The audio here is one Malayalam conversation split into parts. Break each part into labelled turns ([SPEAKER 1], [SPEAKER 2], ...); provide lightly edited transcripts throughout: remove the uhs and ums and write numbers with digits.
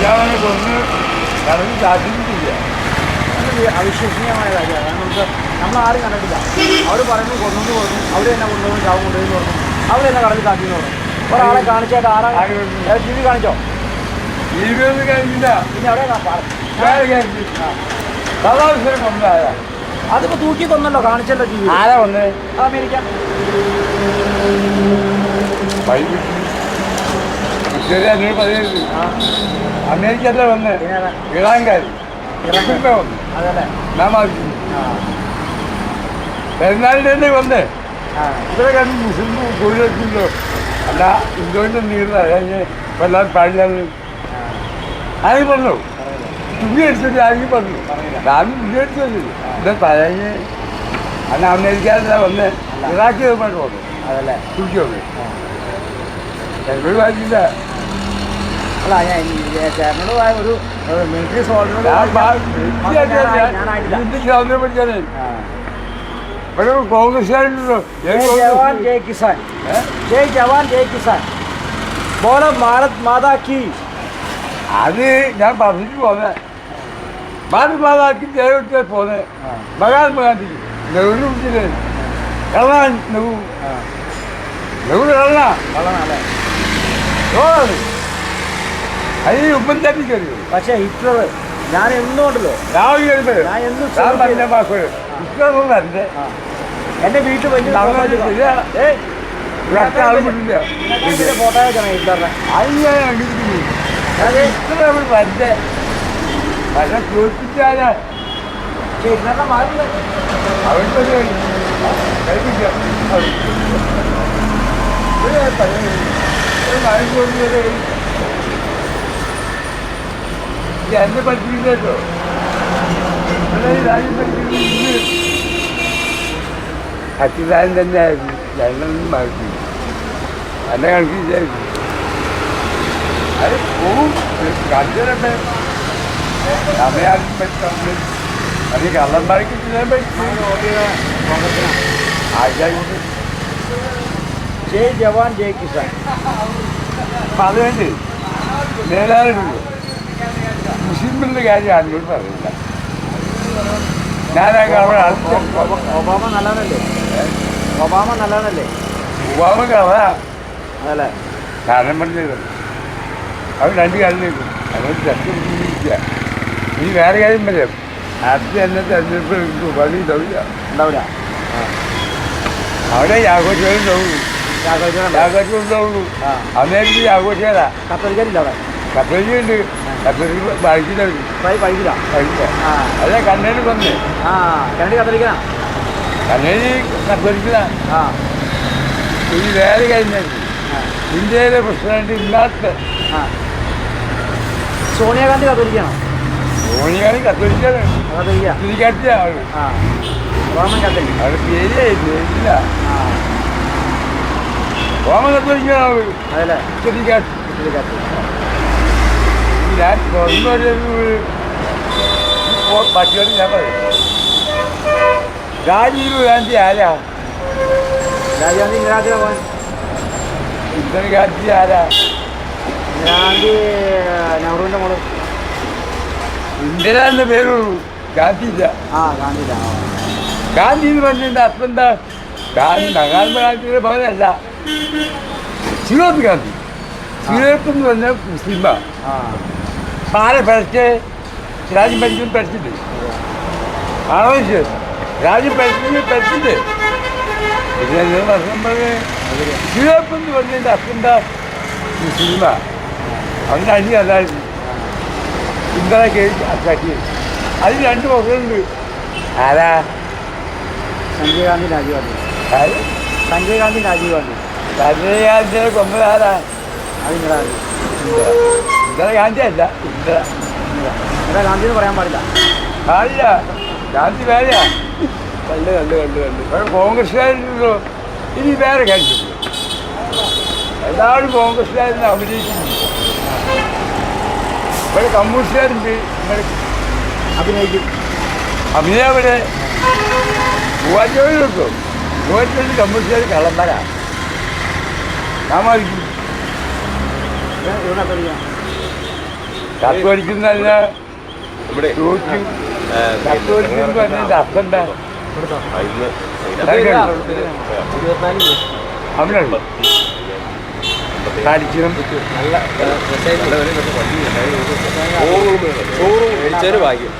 [SPEAKER 1] ഇയാളെ കൊന്ന് കടലിൽ സാധിച്ചിട്ടില്ല.
[SPEAKER 2] അവിശ്വസനീയമായ കാര്യമാണ്. കാരണം നമ്മൾ ആരും കണ്ടിട്ടില്ല. അവർ പറയുന്നത് കൊന്നു പറഞ്ഞു, അവർ തന്നെ കൊണ്ടുപോകും, ചാവും കൊണ്ടുപോയി പറഞ്ഞു, അവർ തന്നെ കടലിൽ കാട്ടിയെന്ന് പറഞ്ഞു. ഒരാളെ കാണിച്ചാൽ ടി വി കാണിച്ചോ?
[SPEAKER 1] ജീവിതം കഴിഞ്ഞില്ല.
[SPEAKER 2] പിന്നെ എവിടെയാ
[SPEAKER 1] കൊന്നതായ
[SPEAKER 2] അതിപ്പോ തൂക്കി കൊന്നല്ലോ, കാണിച്ചല്ലോ ടി വി.
[SPEAKER 1] ആരാ കൊന്നത്?
[SPEAKER 2] അത് അമേരിക്ക.
[SPEAKER 1] അമേരിക്കല്ലേ വന്ന് ഇറാൻകാർ
[SPEAKER 2] അതല്ലേ
[SPEAKER 1] പെരുന്നാളിൻ്റെ തന്നെ വന്ന് ഇവരെ കണ്ട് മുസ്ലിം കൂടുതലോ അല്ല ഇന്ത്യൻ്റെ നീർന്ന വല്ലാതെ പാടില്ലാന്ന് ആരെങ്കിലും പറഞ്ഞു. തുണി അടിച്ചിട്ട് ആരെങ്കിലും പറഞ്ഞു. ഞാനും തുണി അടിച്ചു ഇവിടെ പറഞ്ഞ് അന്ന് അമേരിക്കയിലെ വന്ന് ഇറാഖ് പോയിട്ട് വന്നു.
[SPEAKER 2] അതല്ലേ
[SPEAKER 1] തുണിക്ക് വന്നു. എന്നോട് വായിച്ചില്ല.
[SPEAKER 2] അല്ല ചേട്ടനോട് ഒരു മിലിറ്ററി സോൾജർ
[SPEAKER 1] സ്വാതന്ത്ര്യം പഠിക്കാനേ ഇവിടെ കോൺഗ്രസ്സുകാരുണ്ടല്ലോ.
[SPEAKER 2] ജവാൻ ജയ് കിസാൻ, ജയ് ജവാൻ ജയ് കിസാൻ, ബോലോ ഭാരത് മാതാ കി.
[SPEAKER 1] അത് ഞാൻ പറഞ്ഞിട്ട് പോന്നെ ഭാരത് മാതാക്കി ജയവിട്ട് പോന്നെ മഹാത്മാഗാന്ധി നെഹ്റു വിളിച്ചില്ലേ കള്ളാൻ നെഹ്റു കള്ളാ
[SPEAKER 2] കള്ളനല്ലേ?
[SPEAKER 1] അതിന് ഉമ്മൻചാണ്ടി കയറിയോ?
[SPEAKER 2] പക്ഷേ ഹിറ്റ്ലർ ഞാൻ എന്നുകൊണ്ടല്ലോ എന്റെ വീട്ടിൽ വലിയ ഫോട്ടോ വെക്കണം ഹിറ്റ്ലറിനെ.
[SPEAKER 1] പക്ഷെ ചോദിച്ചാല്
[SPEAKER 2] ഹിറ്റ്ലറിനെ മാറില്ല.
[SPEAKER 1] എന്നെ പഠിപ്പിക്കില്ലല്ലോ. രാജ്യം പഠിപ്പിക്കുന്നത് അച്യുതാനൻ തന്നെയായിരുന്നു. രണ്ടെണ്ണം മാറ്റി എന്നെ കണക്കില്ലായിരുന്നു. അത് പോവും കണ്ടിടട്ടെ സമയാക്കി പറ്റും. അത് കള്ളന്മാർക്ക് ചെയ്യാൻ പറ്റും. ആഴ്ച
[SPEAKER 2] ജയ് ജവാൻ ജയ് കിസാൻ.
[SPEAKER 1] അപ്പം അതുകൊണ്ട് നേതാവുള്ളൂ. മുസ്ലിമിൻ്റെ കാര്യം ആരോട് പറയില്ല. ഞാനൊക്കെ അവിടെ
[SPEAKER 2] ഒബാമ നല്ലതല്ലേ? ഒബാമ നല്ലതല്ലേ?
[SPEAKER 1] ഒബാമ കഥ
[SPEAKER 2] അതല്ലേ
[SPEAKER 1] കാരണം പറഞ്ഞത് അവർ രണ്ട് കാര്യം നിൽക്കും. അതുകൊണ്ട് ചർച്ച ഇനി വേറെ കാര്യം പറയാം. ആദ്യം തന്നെ തെരഞ്ഞെടുപ്പ് ഉപാധി
[SPEAKER 2] ഉണ്ടാവില്ല.
[SPEAKER 1] അവിടെ ആഘോഷങ്ങൾ ഉണ്ടാവുള്ളൂ. ആഘോഷം ഉണ്ടാവുള്ളൂ. അമേരിക്ക ആഘോഷമല്ല.
[SPEAKER 2] കത്തോലിക്കരില്ല അവിടെ.
[SPEAKER 1] കത്തോലിക്കുണ്ട്. കത്തോലിക്ക് കഴിക്കില്ല.
[SPEAKER 2] കഴിക്കില്ല.
[SPEAKER 1] അതെ കണ്ണേര് കൊന്നേ.
[SPEAKER 2] കണ്ണടി കത്തോലിക്കനാ.
[SPEAKER 1] കണ്ണേര് കത്തോലിക്കനാ. ഈ വേറെ കഴിഞ്ഞാൽ ഇന്ത്യയിലെ പ്രസിഡന്റ് ഇല്ലാത്ത
[SPEAKER 2] സോണിയാഗാന്ധി കത്തോലിക്കാണോ?
[SPEAKER 1] സോണിയാഗാന്ധി കത്തോലിക്കാണ്. കത്തോലിക്കാറ്റിയ ആള്.
[SPEAKER 2] റോമൻ കത്തോലിക്ക.
[SPEAKER 1] അവിടെ പേരില്ല. റോമൻ കത്തോലിക്കാണ് ആള്.
[SPEAKER 2] അതല്ലേ
[SPEAKER 1] കത്തോലിക്കാറ്റ്. ഞാൻ പറ്റിയോട് ഞാൻ പറയും. രാജീവ് ഗാന്ധി ആരാ?
[SPEAKER 2] രാജീവ് ഗാന്ധി ഇന്ദിരാഗാന്ധി പോകാൻ.
[SPEAKER 1] ഇന്ദിരാഗാന്ധി ആരാ?
[SPEAKER 2] ഇന്ദിരാഗാന്ധി നെഹ്റുവിൻ്റെ മോള്.
[SPEAKER 1] ഇന്ദിര എന്ന പേരുള്ളൂ, ഗാന്ധി ഇല്ല.
[SPEAKER 2] ഗാന്ധിയില്ല.
[SPEAKER 1] ഗാന്ധി എന്ന് പറഞ്ഞതിൻ്റെ അർത്ഥം എന്താ? മഹാത്മാഗാന്ധിയുടെ ഭവനല്ല, ശിവരാജ് ഗാന്ധി. ശിവരാജ് എന്ന് പറഞ്ഞാൽ മുസ്ലിമാ. ആരെ പഠിച്ച് രാജ്യം ഭരിക്കുന്നത് പഠിച്ചിട്ട് ആണോ? രാജ്യം പഠിച്ചിട്ട് പിന്നെ അർത്ഥം പറഞ്ഞ് ശിവരാജ് എന്ന് പറഞ്ഞതിൻ്റെ അർത്ഥം എന്താ? മുസ്ലിമാ. അവൻ്റെ അടി അതായിരുന്നു ഇന്ദിര അറ്റാക്കി. അതിന് രണ്ട് മക്കളുണ്ട്. ആരാ?
[SPEAKER 2] സഞ്ജയ് ഗാന്ധി, രാജീവ് ഗാന്ധി. സഞ്ജയ് ഗാന്ധി, രാജീവ് ഗാന്ധി.
[SPEAKER 1] സഞ്ജയ് ഗാന്ധിയെ കൊന്നത് ആരാ?
[SPEAKER 2] അത് ഇന്ദിരാഗാന്ധി.
[SPEAKER 1] ഇന്ദിരാഗാന്ധി അല്ല, ഇന്ദിര.
[SPEAKER 2] ഗാന്ധി എന്ന് പറയാൻ പാടില്ല.
[SPEAKER 1] പാടില്ല. ഗാന്ധി വേറെയാ. കണ്ട് കോൺഗ്രസ്സുകാരുണ്ടല്ലോ. ഇനി വേറെ കാര്യമില്ല. എല്ലാവരും കോൺഗ്രസ്സുകാരെന്ന് അഭിനയിക്കുന്നു. ഇവിടെ കമ്മ്യൂണിസ്റ്റുകാരുണ്ട്.
[SPEAKER 2] അഭിനയിക്കും.
[SPEAKER 1] അഭിനയം ഇവിടെ മൂവാറ്റോട് കിട്ടും. മൂവാറ്റോട് കമ്മ്യൂണിസ്റ്റുകാർ കള്ളന്മാരാ. ഞാൻ മരിക്കും. കത്ത് പഠിക്കുന്നല്ല കത്ത് പഠിക്കുന്ന പറഞ്ഞതിൻ്റെ അർത്ഥം എന്താ? അവനുണ്ട് പഠിക്കണം
[SPEAKER 3] നല്ല ഭാഗ്യം.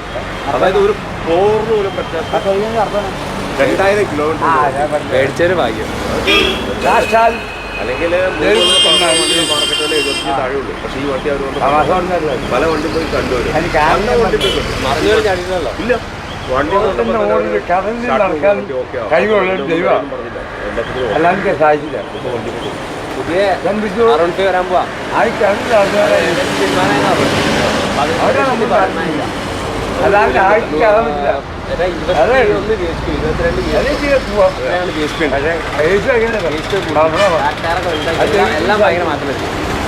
[SPEAKER 3] അതായത് ഒരു 2000 കിലോമീറ്റർ മേടിച്ചൊരു ഭാഗ്യം.
[SPEAKER 1] സാക്ഷാൽ
[SPEAKER 3] അല്ലെങ്കിൽ മാർക്കറ്റിൽ 75 താഴെയുള്ളൂ. പക്ഷേ ഈ വണ്ടി അതുകൊണ്ട് പല വണ്ടി പോയി കണ്ടുവരും. മറിഞ്ഞൊരു ചാടിയില്ലല്ലോ. ഇല്ല, വണ്ടി
[SPEAKER 1] കടലിൽ നടക്കാൻ കഴിവുള്ള ദൈവം അല്ലാതെ സാധിച്ചില്ല.
[SPEAKER 3] പുതിയ വരാൻ പോവാ.
[SPEAKER 1] ആ കടലിൽ അല്ലാതെ ആഴ്ച കടന്നില്ല.
[SPEAKER 3] എല്ലാം ഭയങ്കര മാറ്റം വരും.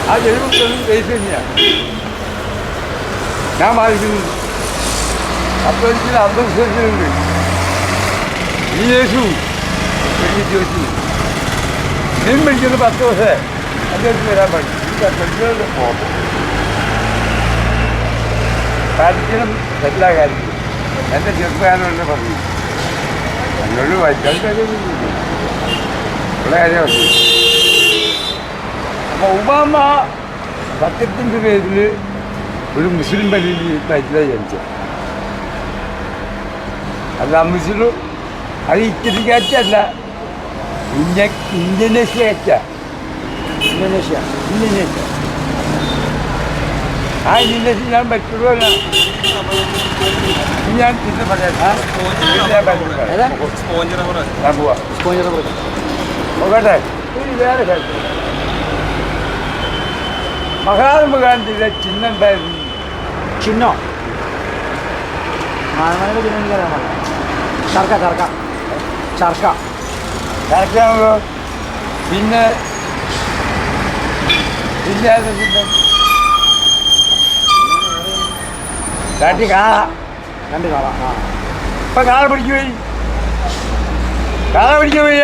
[SPEAKER 1] ആ ജൈവത്തൊന്നും ബേസ് തന്നെയാണ് ഞാൻ ബാധിക്കുന്നു. അപ്പോൾ എനിക്ക് അന്ധവിശ്വാസമുണ്ട്. ഈ യേശു എനിക്ക് ചോദിച്ചു മീൻ പിടിക്കുന്നത് 10 ദിവസം അദ്ദേഹത്തിന് വരാൻ പാടില്ല. പഠിക്കണം എല്ലാ കാര്യത്തിലും. എൻ്റെ ചെറുപ്പക്കാരനോട് പറഞ്ഞു എന്നോട് വായിക്കാൻ കഴിയുന്നില്ല ഉള്ള കാര്യമാണ്. അപ്പോൾ ഉബാമ സത്യത്തിൻ്റെ പേരിൽ ഒരു മുസ്ലിം പള്ളിയിൽ നയിച്ചിലാണ് ജനിച്ചത്. അത് ആ മുസ്ലിം അത് ഇത്തിരി കയറ്റല്ല, ഇന്തോനേഷ്യ കയറ്റ.
[SPEAKER 2] ഇന്തോനേഷ്യ
[SPEAKER 1] ആ ഇന്തോനേഷ്യ ഞാൻ പറ്റുള്ളൂ. ഞാൻ പിന്നെ പറയാം ഞാൻ പോവാ നോക്കട്ടെ. വേറെ കാര്യം മഹാത്മാഗാന്ധിയുടെ ചിഹ്നം എന്തായിരുന്നു?
[SPEAKER 2] ചിഹ്നോ? മഹാത്മാഗാന്ധിയുടെ ചിഹ്നം എനിക്കറിയാൻ പാടില്ല. ചർക്ക
[SPEAKER 1] കറക്റ്റാണല്ലോ. പിന്നെ ചിഹ്നം കാട്ടി കാള.
[SPEAKER 2] രണ്ട് കാള.
[SPEAKER 1] ഇപ്പം കാള പിടിച്ചു പോയി.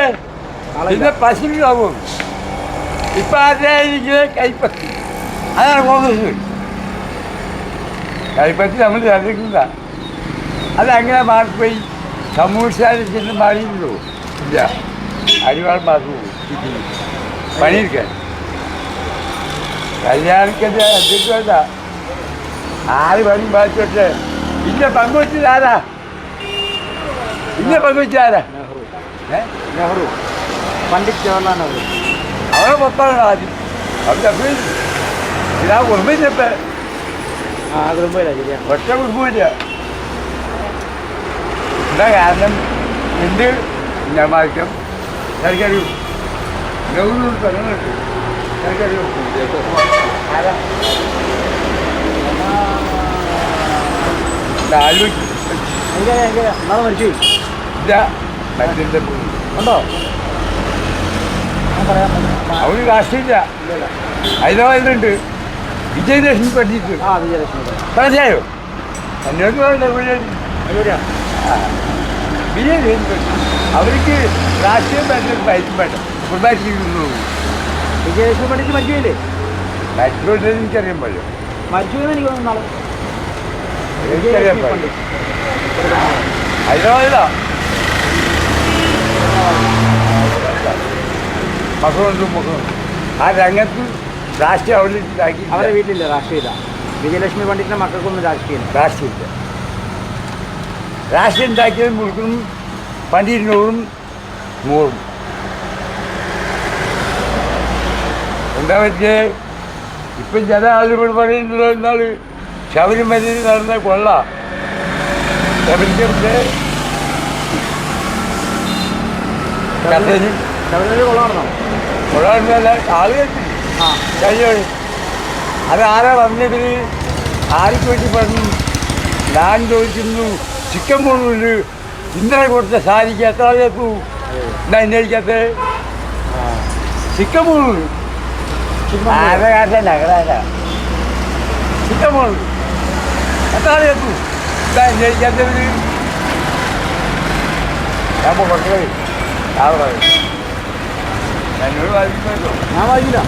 [SPEAKER 1] പിന്നെ പശുവിനാവും. ഇപ്പം ആരായിരിക്കും കൈപ്പത്തി. അതാണ് കോൺഗ്രസ്. കൈപ്പത്തി നമ്മൾ ശ്രദ്ധിക്കുന്ന അതങ്ങനെ മാറിപ്പോയി. കമ്മ്യൂണിസ്റ്റുകാരുടെ ചിഹ്നം മാറിയിട്ടുള്ളൂ. ഇല്ല, അരിവാൾ മാറും പണിയെടുക്കാൻ. കല്യാണിക്കൻ്റെ അധ്യക്ഷ വേണ്ട. ആര് പണി ബാധിച്ചോട്ടെ. ഇന്ന പങ്കുവെച്ചതാരാ?
[SPEAKER 2] നെഹ്റു, പണ്ഡിറ്റ് ജവഹർലാൽ നെഹ്റു.
[SPEAKER 1] അവരെ പൊത്താണ് ആദ്യം. അവരുടെ അഭിനയിച്ചു. ഇതാ കുടുംബിച്ചപ്പോൾ
[SPEAKER 2] കുടുംബമില്ല. ശരിയാണ്.
[SPEAKER 1] ഒറ്റ കുടുംബമില്ല. എന്താ കാരണം? എന്ത് ഞാൻ വായിക്കാം. എനിക്കറിയൂ. നെഹ്റു പെണ്ണുണ്ട്. എനിക്കറിയൂ. ആലോചിക്കും.
[SPEAKER 2] എനിക്കറിയാം. നാളെ മരിച്ചു
[SPEAKER 1] ഇല്ല, മരുന്നിൻ്റെ
[SPEAKER 2] ഉണ്ടോ? ഞാൻ പറയാൻ
[SPEAKER 1] അവന് രാഷ്ട്രീയമില്ല. ഹൈദരാബാദിലുണ്ട്. വിജയലക്ഷ്മി പഠിച്ചിട്ട്.
[SPEAKER 2] വിജയലക്ഷ്മി
[SPEAKER 1] മനസ്സിലായോ? എന്നോട് വിജയലക്ഷ്മി അവർക്ക് രാഷ്ട്രീയം വേണ്ട, പൈസ വേണ്ട. കുടുംബാറ്റിക്കുന്നു.
[SPEAKER 2] വിജയലക്ഷ്മി പഠിച്ച് മരിക്കില്ലേ?
[SPEAKER 1] മരിച്ചോട്ടെ എനിക്കറിയാൻ പാടില്ല.
[SPEAKER 2] മരിച്ചു എന്ന് എനിക്ക് തോന്നുന്നു. നാളെ
[SPEAKER 1] എനിക്കറിയാൻ പാടില്ല. ഹൈദരാബാദിലാ മക്കളുണ്ട്. ആ രംഗത്ത് രാഷ്ട്രീയം അവിടെ ഉണ്ടാക്കി.
[SPEAKER 2] അവരുടെ വീട്ടിലില്ല രാഷ്ട്രീയമില്ല. വിജയലക്ഷ്മി പണ്ഡിറ്റിൻ്റെ മക്കൾക്കൊന്നും രാഷ്ട്രീയമില്ല.
[SPEAKER 1] രാഷ്ട്രീയം ഉണ്ടാക്കിയത് മുഴുക്കും പണ്ടിരുന്നൂറും 100. എന്താ പറ്റിയേ? ഇപ്പം ചില ആളുകൾ പറയുന്നുണ്ടല്ലോ, എന്നാൽ ശബരിമലയിൽ നടന്ന കൊള്ള. ശബരിമല
[SPEAKER 2] കൊള്ളാണോ?
[SPEAKER 1] കൊള്ളാടുന്നല്ല ആളുകൾ കഴിയാണ്. അത് ആരാ പറഞ്ഞത്? ആർക്ക് വേണ്ടി പറഞ്ഞു? ഞാൻ ചോദിക്കുന്നു. ചിക്കൻ പോണില്ല. ഇന്നലെ കൊടുത്ത സാരിക്ക് എത്ര ആളെത്തു? എന്താ ഇന്നേക്കാത്ത ചിക്കൻ പോണു? ആരുടെ കാര്യം നഗരാല ചിക്കൻ പോണു എത്ര ആളെത്തു? എന്താ ഇന്നേക്കാത്തവര്? ഞാൻ കൊടുത്തേ ആൾ പറയും. എന്നോട് വായിക്കുമല്ലോ.
[SPEAKER 2] ഞാൻ വായിക്കില്ല.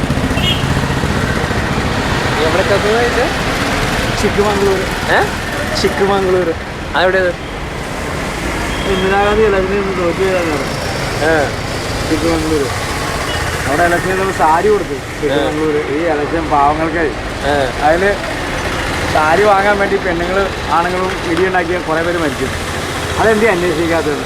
[SPEAKER 3] എവിടെ
[SPEAKER 2] ചിക്കുമംഗളൂർ. ചിക്കുമംഗളൂർ
[SPEAKER 3] അതെവിടെയത്?
[SPEAKER 2] ഇന്ദിരാഗാന്ധി ഇലക്ഷനിൽ തോറ്റു ചെയ്താണ്. ചിക്കുമംഗളൂർ അവിടെ ഇലക്ഷനിൽ നമ്മൾ സാരി കൊടുത്തു. ചിക്കുമംഗളൂർ ഈ ഇലക്ഷൻ പാവങ്ങൾക്ക് അതിൽ സാരി വാങ്ങാൻ വേണ്ടി പെണ്ണുങ്ങൾ ആണുങ്ങളും ഇടിയുണ്ടാക്കിയ കുറേ പേര് മരിച്ചു. അതെന്ത് അന്വേഷിക്കാത്തത്?